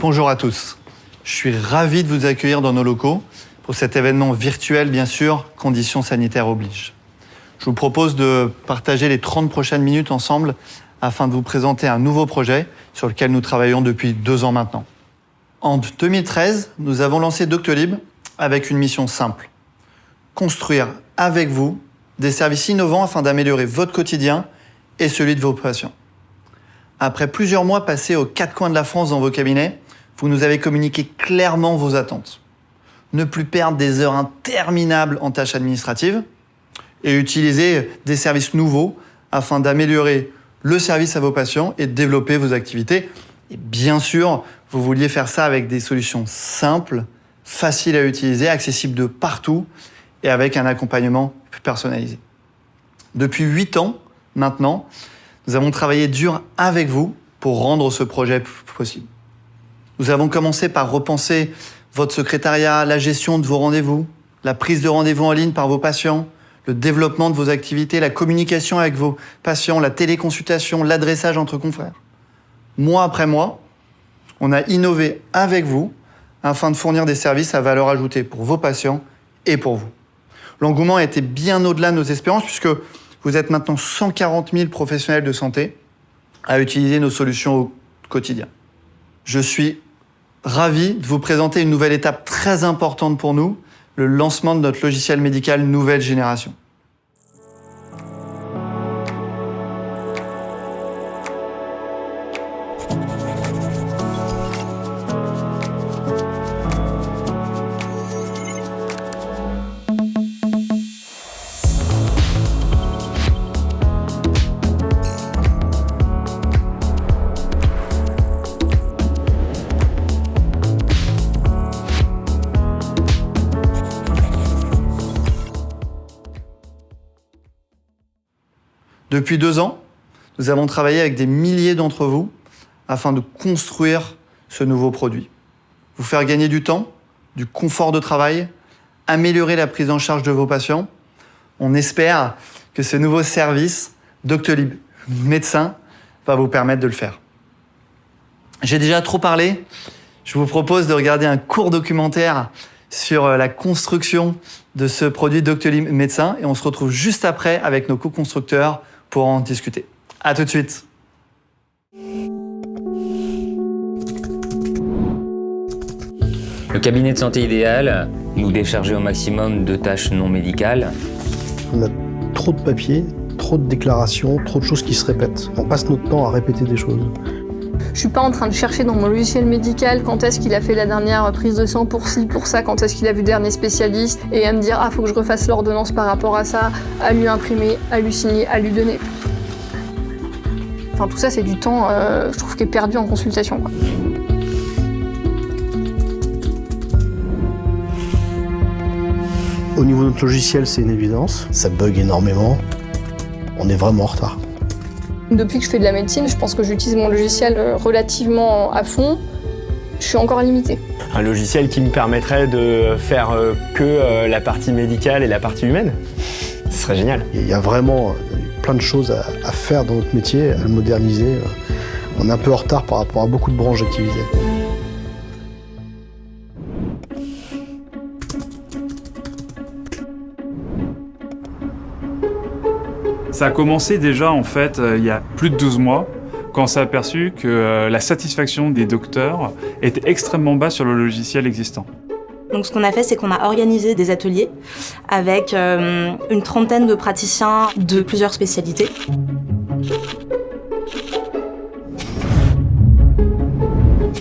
Bonjour à tous. Je suis ravi de vous accueillir dans nos locaux pour cet événement virtuel, bien sûr, conditions sanitaires obligent. Je vous propose de partager les 30 prochaines minutes ensemble afin de vous présenter un nouveau projet sur lequel nous travaillons depuis 2 ans maintenant. En 2013, nous avons lancé Doctolib avec une mission simple. Construire avec vous des services innovants afin d'améliorer votre quotidien et celui de vos patients. Après plusieurs mois passés aux 4 coins de la France dans vos cabinets, vous nous avez communiqué clairement vos attentes. Ne plus perdre des heures interminables en tâches administratives et utiliser des services nouveaux afin d'améliorer le service à vos patients et de développer vos activités. Et bien sûr, vous vouliez faire ça avec des solutions simples, faciles à utiliser, accessibles de partout et avec un accompagnement plus personnalisé. Depuis 8 ans maintenant, nous avons travaillé dur avec vous pour rendre ce projet possible. Nous avons commencé par repenser votre secrétariat, la gestion de vos rendez-vous, la prise de rendez-vous en ligne par vos patients, le développement de vos activités, la communication avec vos patients, la téléconsultation, l'adressage entre confrères. Mois après mois, on a innové avec vous afin de fournir des services à valeur ajoutée pour vos patients et pour vous. L'engouement a été bien au-delà de nos espérances puisque vous êtes maintenant 140 000 professionnels de santé à utiliser nos solutions au quotidien. Je suis ravi de vous présenter une nouvelle étape très importante pour nous, le lancement de notre logiciel médical nouvelle génération. Depuis 2 ans, nous avons travaillé avec des milliers d'entre vous afin de construire ce nouveau produit. Vous faire gagner du temps, du confort de travail, améliorer la prise en charge de vos patients. On espère que ce nouveau service, Doctolib Médecin, va vous permettre de le faire. J'ai déjà trop parlé. Je vous propose de regarder un court documentaire sur la construction de ce produit Doctolib Médecin et on se retrouve juste après avec nos co-constructeurs pour en discuter. À tout de suite. Le cabinet de santé idéal, nous décharger au maximum de tâches non médicales. On a trop de papiers, trop de déclarations, trop de choses qui se répètent. On passe notre temps à répéter des choses. Je suis pas en train de chercher dans mon logiciel médical quand est-ce qu'il a fait la dernière prise de sang pour ci, pour ça, quand est-ce qu'il a vu le dernier spécialiste, et à me dire faut que je refasse l'ordonnance par rapport à ça, à lui imprimer, à lui signer, à lui donner. Enfin tout ça c'est du temps, je trouve, qui est perdu en consultation, quoi. Au niveau de notre logiciel, c'est une évidence. Ça bug énormément. On est vraiment en retard. Depuis que je fais de la médecine, je pense que j'utilise mon logiciel relativement à fond. Je suis encore limitée. Un logiciel qui me permettrait de faire que la partie médicale et la partie humaine, ce serait génial. Il y a vraiment plein de choses à faire dans notre métier, à le moderniser. On est un peu en retard par rapport à beaucoup de branches d'activité. Ça a commencé déjà en fait il y a plus de 12 mois quand on s'est aperçu que la satisfaction des docteurs était extrêmement basse sur le logiciel existant. Donc ce qu'on a fait, c'est qu'on a organisé des ateliers avec une trentaine de praticiens de plusieurs spécialités.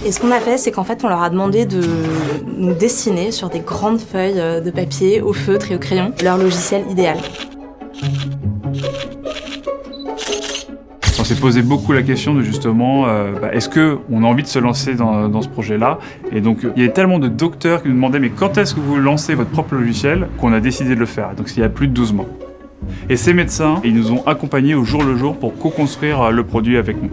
Et ce qu'on a fait, c'est qu'en fait, on leur a demandé de nous dessiner sur des grandes feuilles de papier au feutre et au crayon leur logiciel idéal. On s'est posé beaucoup la question de justement, est-ce qu'on a envie de se lancer dans ce projet-là? Et donc, il y avait tellement de docteurs qui nous demandaient, mais quand est-ce que vous lancez votre propre logiciel, qu'on a décidé de le faire. Donc, il y a plus de 12 mois. Et ces médecins, ils nous ont accompagnés au jour le jour pour co-construire le produit avec nous.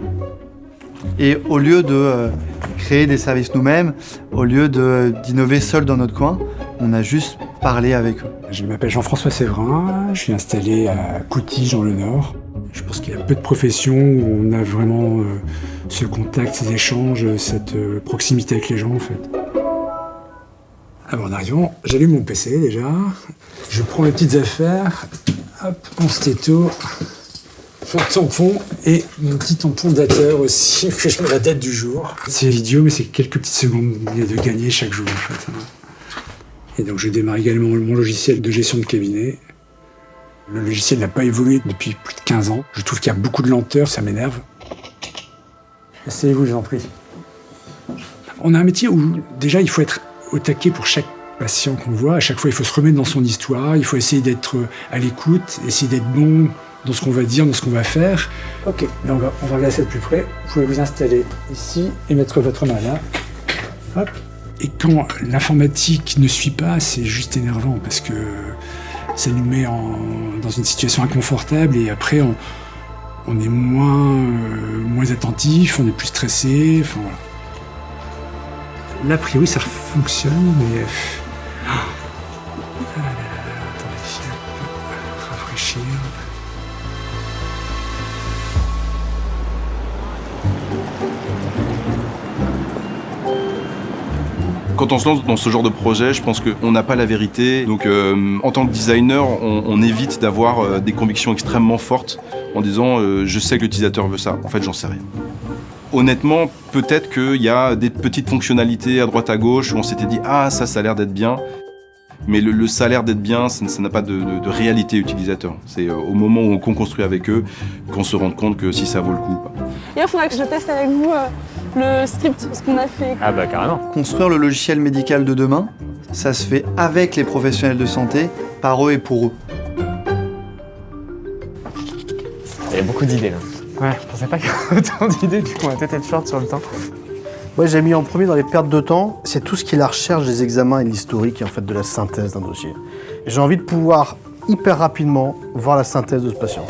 Et au lieu de créer des services nous-mêmes, au lieu d'innover seul dans notre coin, on a juste parlé avec eux. Je m'appelle Jean-François Séverin, je suis installé à Coutige dans le Nord. Je pense qu'il y a peu de professions où on a vraiment ce contact, ces échanges, cette proximité avec les gens en fait. Alors en arrivant, j'allume mon PC déjà, je prends mes petites affaires, hop, mon stéto, mon tampon et mon petit tampon dateur aussi, que je mets la date du jour. C'est idiot, mais c'est quelques petites secondes de gagner chaque jour en fait. Et donc je démarre également mon logiciel de gestion de cabinet. Le logiciel n'a pas évolué depuis plus de 15 ans. Je trouve qu'il y a beaucoup de lenteur, ça m'énerve. Asseyez-vous, je vous en prie. On a un métier où déjà il faut être au taquet pour chaque patient qu'on voit. À chaque fois, il faut se remettre dans son histoire, il faut essayer d'être à l'écoute, essayer d'être bon dans ce qu'on va dire, dans ce qu'on va faire. Ok, mais on va regarder ça de plus près. Vous pouvez vous installer ici et mettre votre main là. Hop. Et quand l'informatique ne suit pas, c'est juste énervant parce que ça nous met dans une situation inconfortable et après on est moins attentif, on est plus stressé. Enfin, voilà. Là, a priori, ça fonctionne, mais... attendez, rafraîchir. Quand on se lance dans ce genre de projet, je pense qu'on n'a pas la vérité. Donc en tant que designer, on évite d'avoir des convictions extrêmement fortes en disant je sais que l'utilisateur veut ça. En fait, j'en sais rien. Honnêtement, peut-être qu'il y a des petites fonctionnalités à droite à gauche où on s'était dit « Ah, ça a l'air d'être bien ». Mais le ça a l'air d'être bien, ça n'a pas de réalité utilisateur. C'est au moment où on construit avec eux qu'on se rend compte que si ça vaut le coup ou pas. Et il faudra que je teste avec vous le script, ce qu'on a fait. Ah bah carrément. Construire le logiciel médical de demain, ça se fait avec les professionnels de santé, par eux et pour eux. Il y a beaucoup d'idées là. Ouais, je pensais pas qu'il y avait autant d'idées, du coup on va peut-être être short sur le temps. Moi, j'ai mis en premier dans les pertes de temps, c'est tout ce qui est la recherche des examens et de l'historique et en fait de la synthèse d'un dossier. J'ai envie de pouvoir hyper rapidement voir la synthèse de ce patient.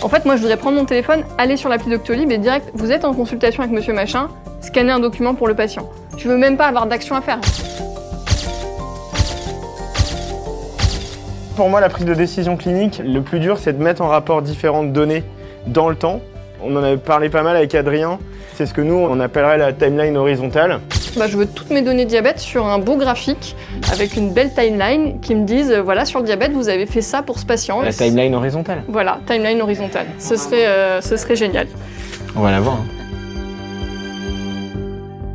En fait, moi, je voudrais prendre mon téléphone, aller sur l'appli Doctolib et direct, vous êtes en consultation avec monsieur machin, scanner un document pour le patient. Je veux même pas avoir d'action à faire. Pour moi, la prise de décision clinique, le plus dur, c'est de mettre en rapport différentes données dans le temps. On en avait parlé pas mal avec Adrien. C'est ce que nous, on appellerait la timeline horizontale. Je veux toutes mes données diabète sur un beau graphique avec une belle timeline qui me dise voilà, sur le diabète, vous avez fait ça pour ce patient. La timeline horizontale. Voilà, timeline horizontale. Ce serait génial. On va la voir.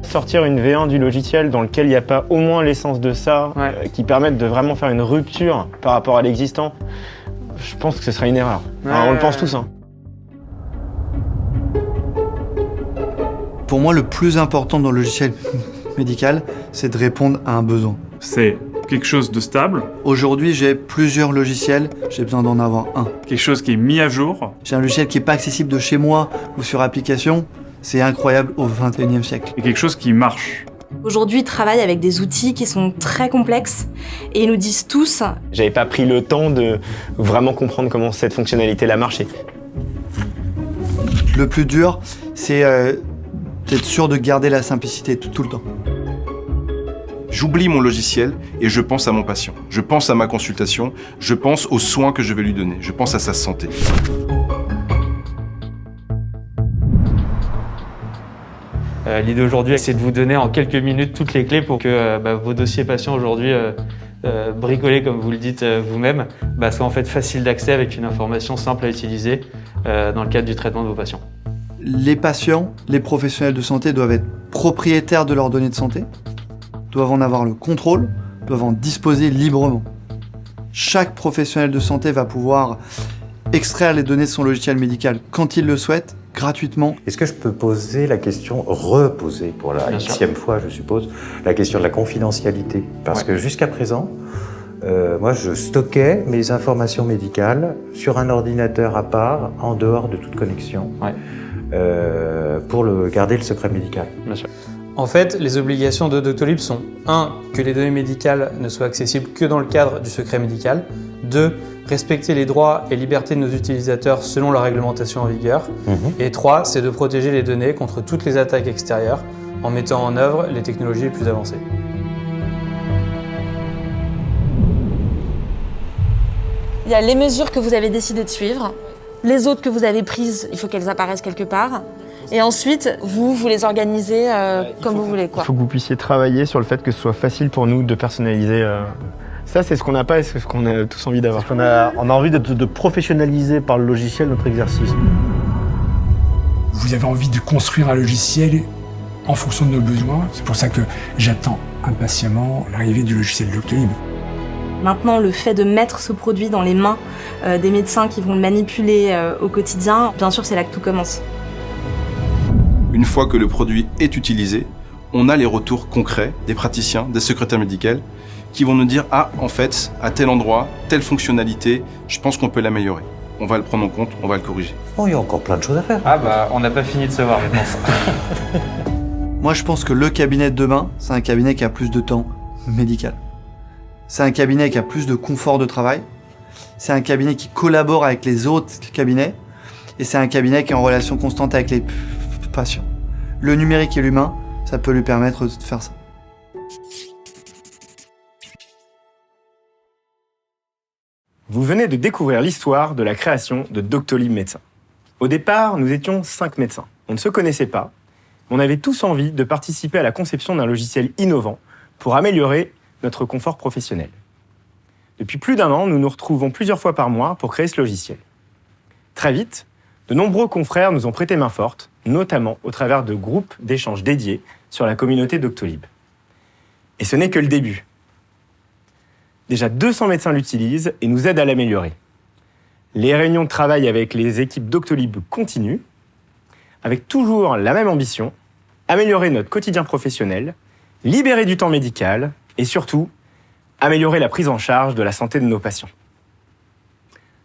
Sortir une V1 du logiciel dans lequel il n'y a pas au moins l'essence de ça, qui permette de vraiment faire une rupture par rapport à l'existant, je pense que ce serait une erreur. On le pense tous. Hein. Pour moi, le plus important dans le logiciel médical, c'est de répondre à un besoin. C'est quelque chose de stable. Aujourd'hui, j'ai plusieurs logiciels, j'ai besoin d'en avoir un. Quelque chose qui est mis à jour. J'ai un logiciel qui n'est pas accessible de chez moi ou sur application. C'est incroyable au XXIe siècle. Et quelque chose qui marche. Aujourd'hui, ils travaillent avec des outils qui sont très complexes et ils nous disent tous... J'avais pas pris le temps de vraiment comprendre comment cette fonctionnalité-là marchait. Le plus dur, c'est d'être sûr de garder la simplicité tout le temps. J'oublie mon logiciel et je pense à mon patient. Je pense à ma consultation, je pense aux soins que je vais lui donner, je pense à sa santé. L'idée aujourd'hui, c'est de vous donner en quelques minutes toutes les clés pour que vos dossiers patients aujourd'hui, bricolés comme vous le dites vous-même, soient en fait faciles d'accès avec une information simple à utiliser dans le cadre du traitement de vos patients. Les patients, les professionnels de santé doivent être propriétaires de leurs données de santé, doivent en avoir le contrôle, doivent en disposer librement. Chaque professionnel de santé va pouvoir extraire les données de son logiciel médical quand il le souhaite, gratuitement. Est-ce que je peux poser la question, reposer pour la Xème fois, je suppose, la question de la confidentialité? Parce que jusqu'à présent, moi, je stockais mes informations médicales sur un ordinateur à part, en dehors de toute connexion, pour garder le secret médical. Bien sûr. En fait, les obligations de Doctolib sont 1. Que les données médicales ne soient accessibles que dans le cadre du secret médical. 2. Respecter les droits et libertés de nos utilisateurs selon la réglementation en vigueur. Et 3. C'est de protéger les données contre toutes les attaques extérieures en mettant en œuvre les technologies les plus avancées. Il y a les mesures que vous avez décidé de suivre, les autres que vous avez prises, il faut qu'elles apparaissent quelque part. Et ensuite, vous les organisez comme vous voulez, quoi. Il faut que vous puissiez travailler sur le fait que ce soit facile pour nous de personnaliser. Ça, c'est ce qu'on n'a pas et c'est ce qu'on a tous envie d'avoir. On a envie de professionnaliser par le logiciel notre exercice. Vous avez envie de construire un logiciel en fonction de nos besoins. C'est pour ça que j'attends impatiemment l'arrivée du logiciel Doctolib. Maintenant, le fait de mettre ce produit dans les mains des médecins qui vont le manipuler au quotidien, bien sûr, c'est là que tout commence. Une fois que le produit est utilisé, on a les retours concrets des praticiens, des secrétaires médicales, qui vont nous dire « Ah, en fait, à tel endroit, telle fonctionnalité, je pense qu'on peut l'améliorer. On va le prendre en compte, on va le corriger. » Bon, il y a encore plein de choses à faire. Ah bah, on n'a pas fini de se voir maintenant. Moi, je pense que le cabinet de demain, c'est un cabinet qui a plus de temps médical. C'est un cabinet qui a plus de confort de travail. C'est un cabinet qui collabore avec les autres cabinets. Et c'est un cabinet qui est en relation constante avec les patients. Le numérique et l'humain, ça peut lui permettre de faire ça. Vous venez de découvrir l'histoire de la création de Doctolib Médecin. Au départ, nous étions 5 médecins. On ne se connaissait pas. On avait tous envie de participer à la conception d'un logiciel innovant pour améliorer notre confort professionnel. Depuis plus d'1 an, nous nous retrouvons plusieurs fois par mois pour créer ce logiciel. Très vite, de nombreux confrères nous ont prêté main forte, notamment au travers de groupes d'échanges dédiés sur la communauté Doctolib. Et ce n'est que le début. Déjà 200 médecins l'utilisent et nous aident à l'améliorer. Les réunions de travail avec les équipes Doctolib continuent, avec toujours la même ambition, améliorer notre quotidien professionnel, libérer du temps médical et surtout, améliorer la prise en charge de la santé de nos patients.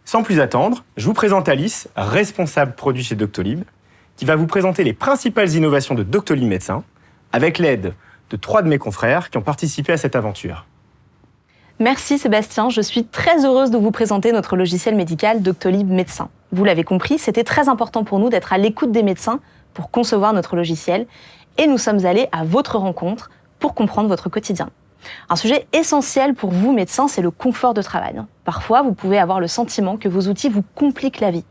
Sans plus attendre, je vous présente Alice, responsable produit chez Doctolib, qui va vous présenter les principales innovations de Doctolib Médecin, avec l'aide de 3 de mes confrères qui ont participé à cette aventure. Merci Sébastien, je suis très heureuse de vous présenter notre logiciel médical Doctolib Médecin. Vous l'avez compris, c'était très important pour nous d'être à l'écoute des médecins pour concevoir notre logiciel et nous sommes allés à votre rencontre pour comprendre votre quotidien. Un sujet essentiel pour vous médecins, c'est le confort de travail. Parfois, vous pouvez avoir le sentiment que vos outils vous compliquent la vie.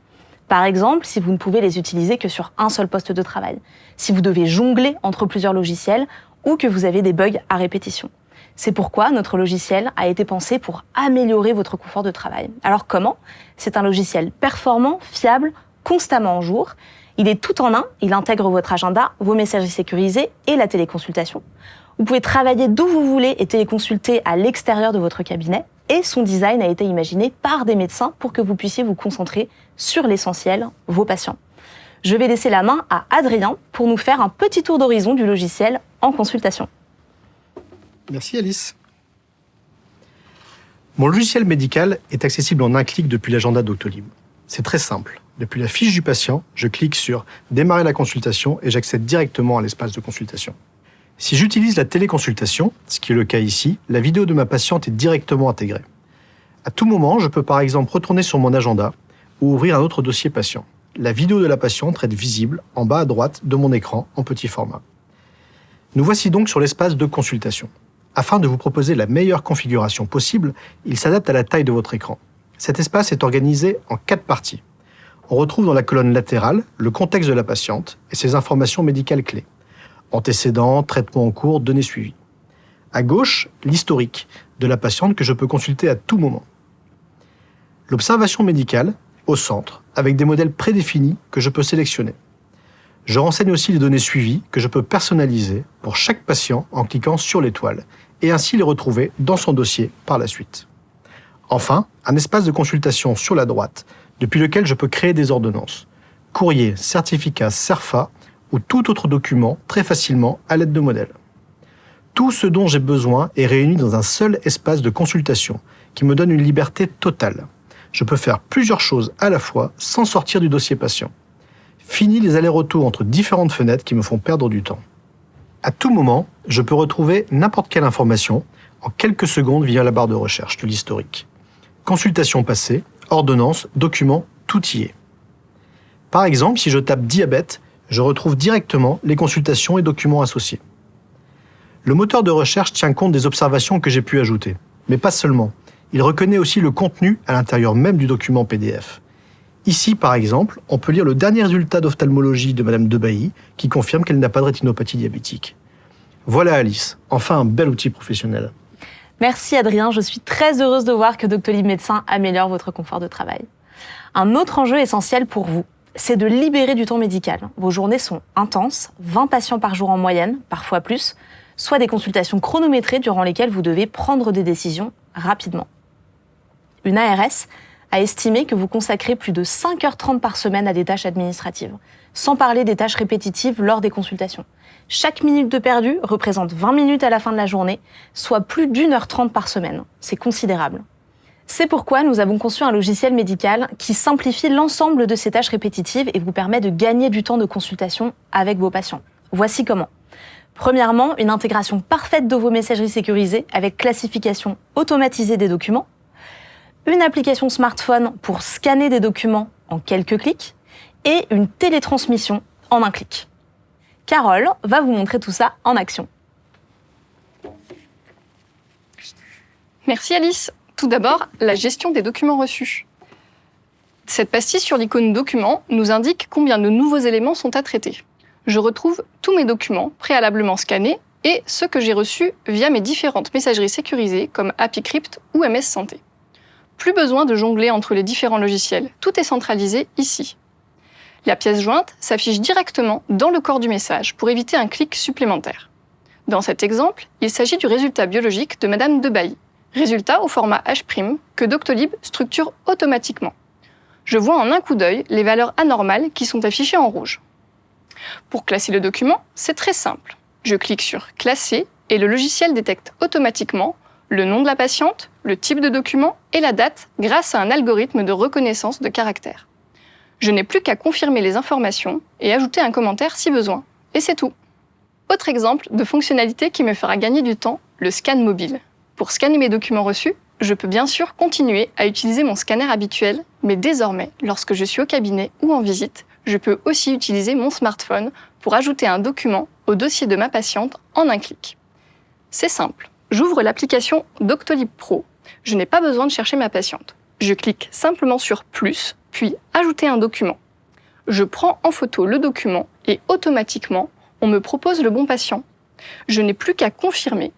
Par exemple, si vous ne pouvez les utiliser que sur un seul poste de travail, si vous devez jongler entre plusieurs logiciels ou que vous avez des bugs à répétition. C'est pourquoi notre logiciel a été pensé pour améliorer votre confort de travail. Alors comment ? C'est un logiciel performant, fiable, constamment en jour. Il est tout en un, il intègre votre agenda, vos messages sécurisés et la téléconsultation. Vous pouvez travailler d'où vous voulez et téléconsulter à l'extérieur de votre cabinet. Et son design a été imaginé par des médecins pour que vous puissiez vous concentrer sur l'essentiel, vos patients. Je vais laisser la main à Adrien pour nous faire un petit tour d'horizon du logiciel en consultation. Merci Alice. Mon logiciel médical est accessible en un clic depuis l'agenda Doctolib. C'est très simple. Depuis la fiche du patient, je clique sur « Démarrer la consultation » et j'accède directement à l'espace de consultation. Si j'utilise la téléconsultation, ce qui est le cas ici, la vidéo de ma patiente est directement intégrée. À tout moment, je peux par exemple retourner sur mon agenda ou ouvrir un autre dossier patient. La vidéo de la patiente est visible en bas à droite de mon écran en petit format. Nous voici donc sur l'espace de consultation. Afin de vous proposer la meilleure configuration possible, il s'adapte à la taille de votre écran. Cet espace est organisé en 4 parties. On retrouve dans la colonne latérale le contexte de la patiente et ses informations médicales clés. Antécédents, traitements en cours, données suivies. À gauche, l'historique de la patiente que je peux consulter à tout moment. L'observation médicale, au centre, avec des modèles prédéfinis que je peux sélectionner. Je renseigne aussi les données suivies que je peux personnaliser pour chaque patient en cliquant sur l'étoile et ainsi les retrouver dans son dossier par la suite. Enfin, un espace de consultation sur la droite depuis lequel je peux créer des ordonnances, courrier, certificat, CERFA ou tout autre document très facilement à l'aide de modèles. Tout ce dont j'ai besoin est réuni dans un seul espace de consultation qui me donne une liberté totale. Je peux faire plusieurs choses à la fois sans sortir du dossier patient. Fini les allers-retours entre différentes fenêtres qui me font perdre du temps. À tout moment, je peux retrouver n'importe quelle information en quelques secondes via la barre de recherche de l'historique. Consultation passée, ordonnance, document, tout y est. Par exemple, si je tape diabète, je retrouve directement les consultations et documents associés. Le moteur de recherche tient compte des observations que j'ai pu ajouter, mais pas seulement. Il reconnaît aussi le contenu à l'intérieur même du document PDF. Ici, par exemple, on peut lire le dernier résultat d'ophtalmologie de Madame Debailly, qui confirme qu'elle n'a pas de rétinopathie diabétique. Voilà Alice, enfin un bel outil professionnel. Merci Adrien, je suis très heureuse de voir que Doctolib Médecin améliore votre confort de travail. Un autre enjeu essentiel pour vous, c'est de libérer du temps médical. Vos journées sont intenses, 20 patients par jour en moyenne, parfois plus, soit des consultations chronométrées durant lesquelles vous devez prendre des décisions rapidement. Une ARS a estimé que vous consacrez plus de 5h30 par semaine à des tâches administratives, sans parler des tâches répétitives lors des consultations. Chaque minute de perdu représente 20 minutes à la fin de la journée, soit plus d'1h30 par semaine. C'est considérable. C'est pourquoi nous avons conçu un logiciel médical qui simplifie l'ensemble de ces tâches répétitives et vous permet de gagner du temps de consultation avec vos patients. Voici comment. Premièrement, une intégration parfaite de vos messageries sécurisées avec classification automatisée des documents, une application smartphone pour scanner des documents en quelques clics et une télétransmission en un clic. Carole va vous montrer tout ça en action. Merci Alice. Tout d'abord, la gestion des documents reçus. Cette pastille sur l'icône Documents nous indique combien de nouveaux éléments sont à traiter. Je retrouve tous mes documents préalablement scannés et ceux que j'ai reçus via mes différentes messageries sécurisées comme AppyCrypt ou MS Santé. Plus besoin de jongler entre les différents logiciels, tout est centralisé ici. La pièce jointe s'affiche directement dans le corps du message pour éviter un clic supplémentaire. Dans cet exemple, il s'agit du résultat biologique de Madame Debailly, résultat au format H' que Doctolib structure automatiquement. Je vois en un coup d'œil les valeurs anormales qui sont affichées en rouge. Pour classer le document, c'est très simple. Je clique sur « Classer » et le logiciel détecte automatiquement le nom de la patiente, le type de document et la date grâce à un algorithme de reconnaissance de caractères. Je n'ai plus qu'à confirmer les informations et ajouter un commentaire si besoin. Et c'est tout. Autre exemple de fonctionnalité qui me fera gagner du temps, le scan mobile. Pour scanner mes documents reçus, je peux bien sûr continuer à utiliser mon scanner habituel, mais désormais, lorsque je suis au cabinet ou en visite, je peux aussi utiliser mon smartphone pour ajouter un document au dossier de ma patiente en un clic. C'est simple. J'ouvre l'application Doctolib Pro. Je n'ai pas besoin de chercher ma patiente. Je clique simplement sur « Plus », puis « Ajouter un document ». Je prends en photo le document et automatiquement, on me propose le bon patient. Je n'ai plus qu'à confirmer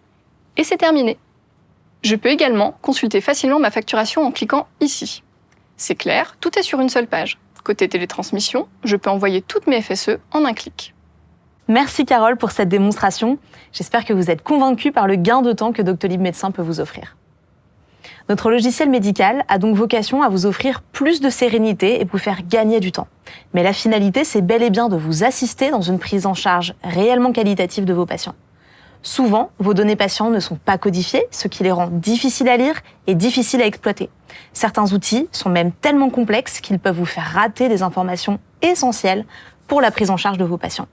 et c'est terminé. Je peux également consulter facilement ma facturation en cliquant ici. C'est clair, tout est sur une seule page. Côté télétransmission, je peux envoyer toutes mes FSE en un clic. Merci Carole pour cette démonstration. J'espère que vous êtes convaincus par le gain de temps que Doctolib Médecin peut vous offrir. Notre logiciel médical a donc vocation à vous offrir plus de sérénité et vous faire gagner du temps. Mais la finalité, c'est bel et bien de vous assister dans une prise en charge réellement qualitative de vos patients. Souvent, vos données patients ne sont pas codifiées, ce qui les rend difficiles à lire et difficiles à exploiter. Certains outils sont même tellement complexes qu'ils peuvent vous faire rater des informations essentielles pour la prise en charge de vos patients.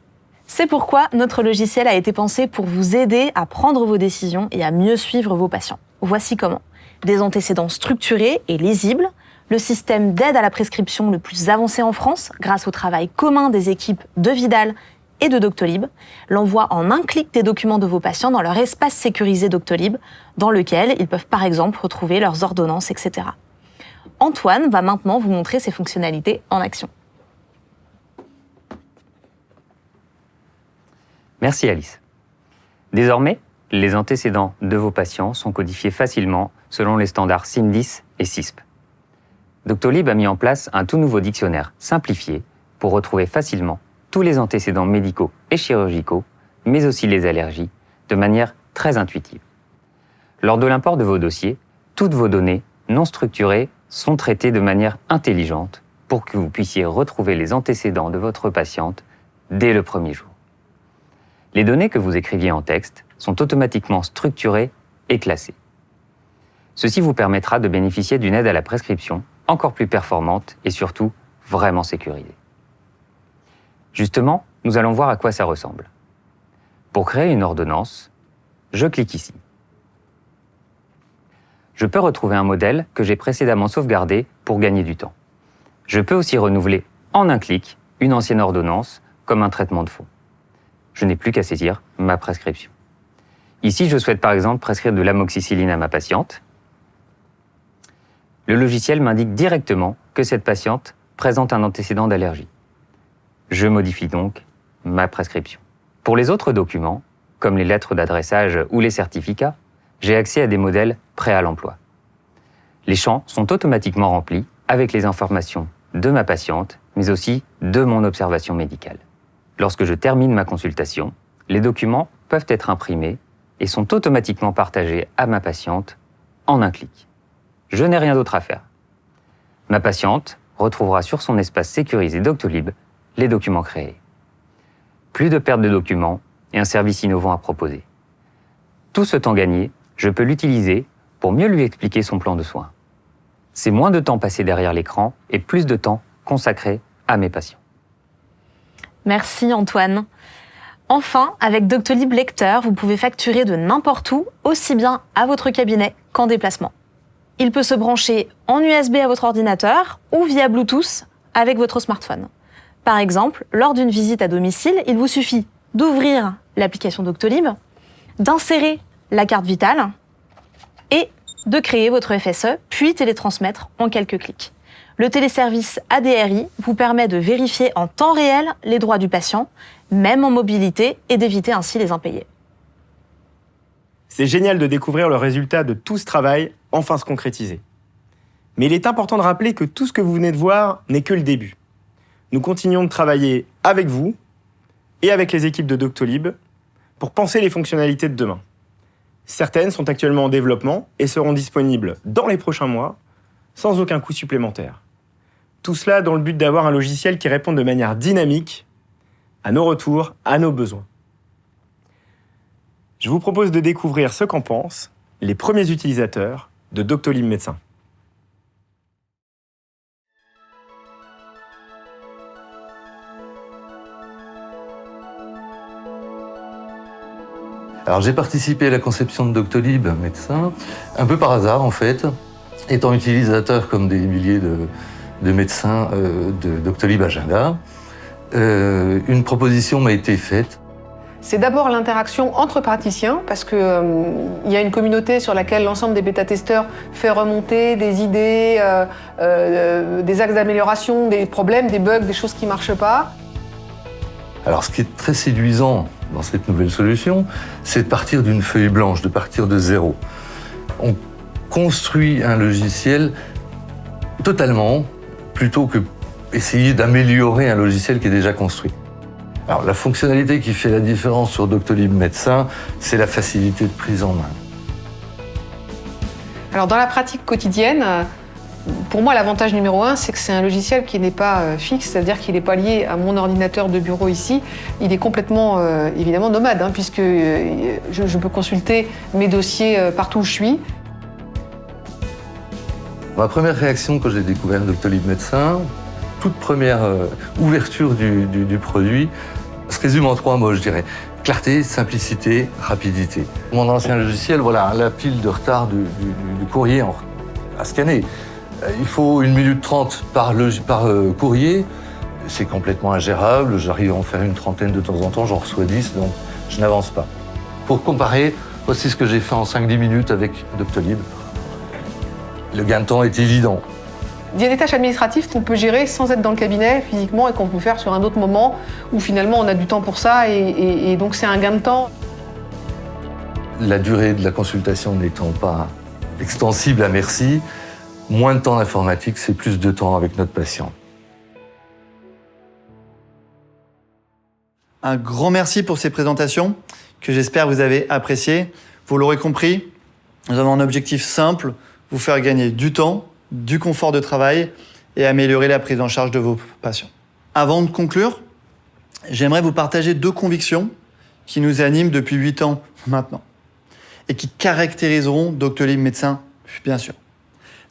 C'est pourquoi notre logiciel a été pensé pour vous aider à prendre vos décisions et à mieux suivre vos patients. Voici comment. Des antécédents structurés et lisibles, le système d'aide à la prescription le plus avancé en France grâce au travail commun des équipes de Vidal et de Doctolib, l'envoi en un clic des documents de vos patients dans leur espace sécurisé Doctolib, dans lequel ils peuvent par exemple retrouver leurs ordonnances, etc. Antoine va maintenant vous montrer ces fonctionnalités en action. Merci Alice. Désormais, les antécédents de vos patients sont codifiés facilement selon les standards CIM-10 et CISP. Doctolib a mis en place un tout nouveau dictionnaire simplifié pour retrouver facilement tous les antécédents médicaux et chirurgicaux, mais aussi les allergies, de manière très intuitive. Lors de l'import de vos dossiers, toutes vos données non structurées sont traitées de manière intelligente pour que vous puissiez retrouver les antécédents de votre patiente dès le premier jour. Les données que vous écriviez en texte sont automatiquement structurées et classées. Ceci vous permettra de bénéficier d'une aide à la prescription encore plus performante et surtout vraiment sécurisée. Justement, nous allons voir à quoi ça ressemble. Pour créer une ordonnance, je clique ici. Je peux retrouver un modèle que j'ai précédemment sauvegardé pour gagner du temps. Je peux aussi renouveler en un clic une ancienne ordonnance comme un traitement de fond. Je n'ai plus qu'à saisir ma prescription. Ici, je souhaite par exemple prescrire de l'amoxicilline à ma patiente. Le logiciel m'indique directement que cette patiente présente un antécédent d'allergie. Je modifie donc ma prescription. Pour les autres documents, comme les lettres d'adressage ou les certificats, j'ai accès à des modèles prêts à l'emploi. Les champs sont automatiquement remplis avec les informations de ma patiente, mais aussi de mon observation médicale. Lorsque je termine ma consultation, les documents peuvent être imprimés et sont automatiquement partagés à ma patiente en un clic. Je n'ai rien d'autre à faire. Ma patiente retrouvera sur son espace sécurisé Doctolib les documents créés. Plus de perte de documents et un service innovant à proposer. Tout ce temps gagné, je peux l'utiliser pour mieux lui expliquer son plan de soins. C'est moins de temps passé derrière l'écran et plus de temps consacré à mes patients. Merci Antoine. Enfin, avec Doctolib Lecteur, vous pouvez facturer de n'importe où, aussi bien à votre cabinet qu'en déplacement. Il peut se brancher en USB à votre ordinateur ou via Bluetooth avec votre smartphone. Par exemple, lors d'une visite à domicile, il vous suffit d'ouvrir l'application Doctolib, d'insérer la carte vitale et de créer votre FSE, puis télétransmettre en quelques clics. Le téléservice ADRI vous permet de vérifier en temps réel les droits du patient, même en mobilité, et d'éviter ainsi les impayés. C'est génial de découvrir le résultat de tout ce travail enfin se concrétiser. Mais il est important de rappeler que tout ce que vous venez de voir n'est que le début. Nous continuons de travailler avec vous et avec les équipes de Doctolib pour penser les fonctionnalités de demain. Certaines sont actuellement en développement et seront disponibles dans les prochains mois, sans aucun coût supplémentaire. Tout cela dans le but d'avoir un logiciel qui réponde de manière dynamique à nos retours, à nos besoins. Je vous propose de découvrir ce qu'en pensent les premiers utilisateurs de Doctolib Médecin. Alors j'ai participé à la conception de Doctolib Médecin, un peu par hasard en fait, étant utilisateur comme des milliers de médecins de Doctolib Agenda. Une proposition m'a été faite. C'est d'abord l'interaction entre praticiens, parce qu'il y a une communauté sur laquelle l'ensemble des bêta-testeurs fait remonter des idées, des axes d'amélioration, des problèmes, des bugs, des choses qui ne marchent pas. Alors ce qui est très séduisant dans cette nouvelle solution, c'est de partir d'une feuille blanche, de partir de zéro. On construit un logiciel totalement, plutôt que essayer d'améliorer un logiciel qui est déjà construit. Alors la fonctionnalité qui fait la différence sur Doctolib Médecin, c'est la facilité de prise en main. Alors dans la pratique quotidienne, pour moi l'avantage numéro 1, c'est que c'est un logiciel qui n'est pas fixe, c'est-à-dire qu'il n'est pas lié à mon ordinateur de bureau ici. Il est complètement évidemment nomade, puisque je peux consulter mes dossiers partout où je suis. Ma première réaction quand j'ai découvert Doctolib Médecin, toute première ouverture du produit, se résume en 3 mots, je dirais. Clarté, simplicité, rapidité. Mon ancien logiciel, voilà, la pile de retard du courrier à scanner. Il faut 1 minute 30 par courrier. C'est complètement ingérable. J'arrive à en faire une trentaine de temps en temps, j'en reçois 10, donc je n'avance pas. Pour comparer, voici ce que j'ai fait en 5-10 minutes avec Doctolib. Le gain de temps est évident. Il y a des tâches administratives qu'on peut gérer sans être dans le cabinet physiquement et qu'on peut faire sur un autre moment où finalement on a du temps pour ça et donc c'est un gain de temps. La durée de la consultation n'étant pas extensible à merci, moins de temps d'informatique, c'est plus de temps avec notre patient. Un grand merci pour ces présentations que j'espère vous avez appréciées. Vous l'aurez compris, nous avons un objectif simple, vous faire gagner du temps, du confort de travail et améliorer la prise en charge de vos patients. Avant de conclure, j'aimerais vous partager 2 convictions qui nous animent depuis 8 ans maintenant et qui caractériseront Doctolib Médecin, bien sûr.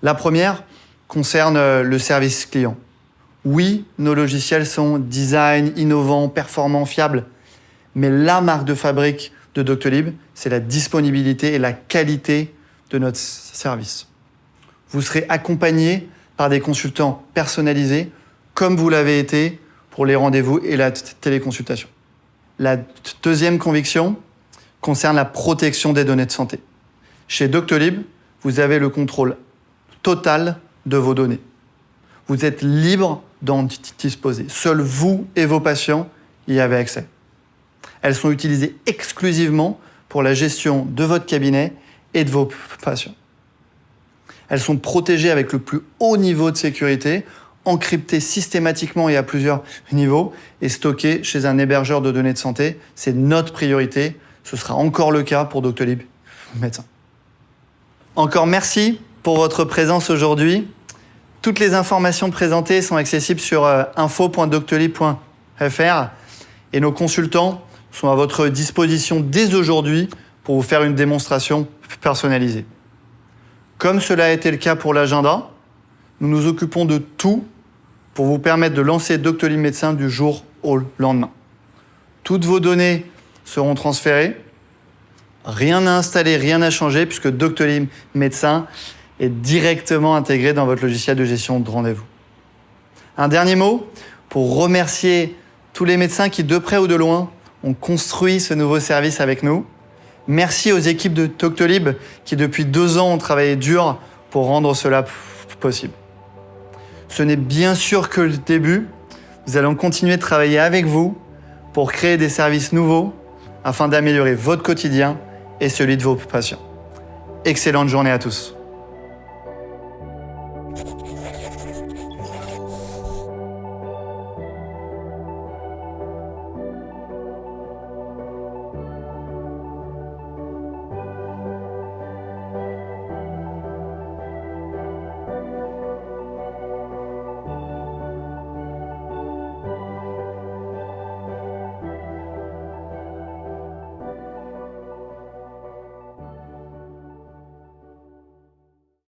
La première concerne le service client. Oui, nos logiciels sont design, innovants, performants, fiables, mais la marque de fabrique de Doctolib, c'est la disponibilité et la qualité de notre service. Vous serez accompagné par des consultants personnalisés, comme vous l'avez été pour les rendez-vous et la téléconsultation. La deuxième conviction concerne la protection des données de santé. Chez Doctolib, vous avez le contrôle totale de vos données. Vous êtes libre d'en disposer. Seuls vous et vos patients y avez accès. Elles sont utilisées exclusivement pour la gestion de votre cabinet et de vos patients. Elles sont protégées avec le plus haut niveau de sécurité, encryptées systématiquement et à plusieurs niveaux et stockées chez un hébergeur de données de santé. C'est notre priorité. Ce sera encore le cas pour Doctolib Médecin. Encore merci pour votre présence aujourd'hui. Toutes les informations présentées sont accessibles sur info.doctolib.fr et nos consultants sont à votre disposition dès aujourd'hui pour vous faire une démonstration personnalisée. Comme cela a été le cas pour l'agenda, nous nous occupons de tout pour vous permettre de lancer Doctolib Médecin du jour au lendemain. Toutes vos données seront transférées. Rien à installer, rien à changer puisque Doctolib Médecin est directement intégré dans votre logiciel de gestion de rendez-vous. Un dernier mot pour remercier tous les médecins qui, de près ou de loin, ont construit ce nouveau service avec nous. Merci aux équipes de Doctolib qui, depuis 2 ans, ont travaillé dur pour rendre cela possible. Ce n'est bien sûr que le début. Nous allons continuer de travailler avec vous pour créer des services nouveaux afin d'améliorer votre quotidien et celui de vos patients. Excellente journée à tous.